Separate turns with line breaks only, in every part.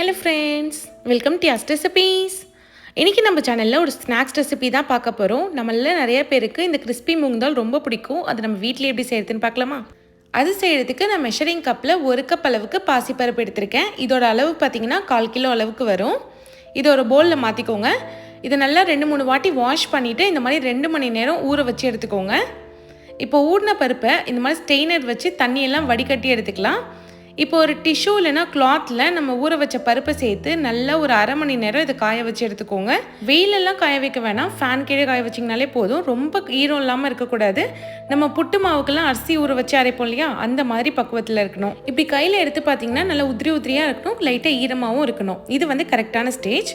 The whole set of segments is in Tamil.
Hello friends, welcome to Yash recipes. இன்றைக்கி நம்ம சேனலில் ஒரு ஸ்நாக்ஸ் ரெசிபி தான் பார்க்க போகிறோம். நம்மள நிறைய பேருக்கு இந்த கிறிஸ்பி மூங் தால் ரொம்ப பிடிக்கும். அது நம்ம வீட்டில் எப்படி செய்யறதுன்னு பார்க்கலாமா? அது செய்கிறதுக்கு நான் மெஷரிங் கப்பில் 1 கப் அளவுக்கு பாசிப்பருப்பு எடுத்திருக்கேன். இதோட அளவு பார்த்திங்கன்னா 1/4 கிலோ அளவுக்கு வரும். இதை ஒரு பவுலில் மாற்றிக்கோங்க. இதை நல்லா 2-3 வாட்டி வாஷ் பண்ணிவிட்டு இந்த மாதிரி 2 மணி நேரம் ஊற வச்சு எடுத்துக்கோங்க. இப்போ ஊறின பருப்பை இந்த மாதிரி ஸ்டெய்னர் வச்சு தண்ணியெல்லாம் வடிகட்டி எடுத்துக்கலாம். இப்போ ஒரு டிஷ்யூ இல்லைனா கிளாத்தில் நம்ம ஊற வச்ச பருப்பை சேர்த்து நல்லா ஒரு 1/2 மணி நேரம் இதை காய வச்சு எடுத்துக்கோங்க. வெயிலெல்லாம் காய வைக்க வேணாம், ஃபேன் கீழே காய வச்சிங்கனாலே போதும். ரொம்ப ஈரம் இல்லாமல் இருக்கக்கூடாது. நம்ம புட்டு மாவுக்கெல்லாம் அரிசி ஊற வச்சு அரைப்போம் இல்லையா, அந்த மாதிரி பக்குவத்தில் இருக்கணும். இப்படி கையில் எடுத்து பார்த்தீங்கன்னா நல்லா உதிரியாக இருக்கணும், லைட்டாக ஈரமாகவும் இருக்கணும். இது வந்து கரெக்டான ஸ்டேஜ்.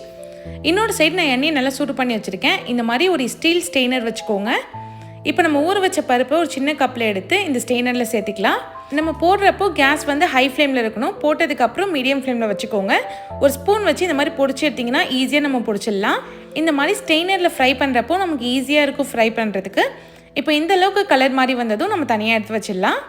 இன்னொரு சைடு நான் எண்ணெயை நல்லா சூடு பண்ணி வச்சுருக்கேன். இந்த மாதிரி ஒரு ஸ்டீல் ஸ்டெய்னர் வச்சுக்கோங்க. இப்போ நம்ம ஊற வச்ச பருப்பை ஒரு சின்ன கப்பில் எடுத்து இந்த ஸ்டெய்னரில் சேர்த்துக்கலாம். நம்ம போடுறப்போ கேஸ் வந்து ஹை ஃப்ளேமில் இருக்கணும். போட்டதுக்கப்புறம் மீடியம் ஃப்ளேமில் வச்சுக்கோங்க. ஒரு ஸ்பூன் வச்சு இந்த மாதிரி பொடிச்சு எடுத்திங்கன்னா ஈஸியாக நம்ம பொடிச்சிடலாம். இந்த மாதிரி ஸ்டெய்னரில் ஃப்ரை பண்ணுறப்போ நமக்கு ஈஸியாக இருக்கும் ஃப்ரை பண்ணுறதுக்கு. இப்போ இந்த அளவுக்கு கலர் மாதிரி வந்ததும் நம்ம தனியாக எடுத்து வச்சிடலாம்.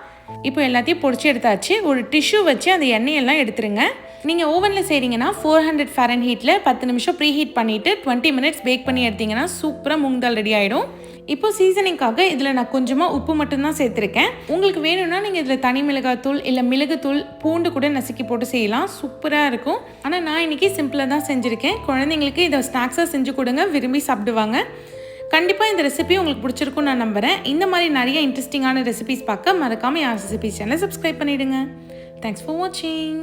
இப்போ எல்லாத்தையும் பொடிச்சு எடுத்தாச்சு. ஒரு டிஷ்யூ வச்சு அந்த எண்ணெயெல்லாம் எடுத்துருங்க. நீங்கள் ஓவனில் செய்கிறீங்கன்னா 400 Fahrenheitல 10 நிமிஷம் ப்ரீ ஹீட் பண்ணிவிட்டு 20 மினிட்ஸ் பேக் பண்ணி எடுத்திங்கன்னா சூப்பராக மூங் தால் ரெடி ஆகிடும். இப்போ சீசனிங்காக இதில் நான் கொஞ்சமாக உப்பு மட்டும்தான் சேர்த்துருக்கேன். உங்களுக்கு வேணும்னா நீங்கள் இதில் தனி மிளகாத்தூள் இல்லை மிளகுத்தூள், பூண்டு கூட நசுக்கி போட்டு செய்யலாம், சூப்பராக இருக்கும். ஆனால் நான் இன்றைக்கி சிம்பிளாக தான் செஞ்சுருக்கேன். குழந்தைங்களுக்கு இதை ஸ்நாக்ஸாக செஞ்சு கொடுங்க, விரும்பி சாப்பிடுவாங்க. கண்டிப்பாக இந்த ரெசிபி உங்களுக்கு பிடிச்சிருக்குன்னு நான் நம்புகிறேன். இந்த மாதிரி நிறைய இன்ட்ரெஸ்டிங்கான ரெசிபிஸ் பார்க்க மறக்காமல் யஸ் ரெசிபீஸ் சேனலை சப்ஸ்கிரைப் பண்ணிவிடுங்க. தேங்க்ஸ் ஃபார் வாட்சிங்.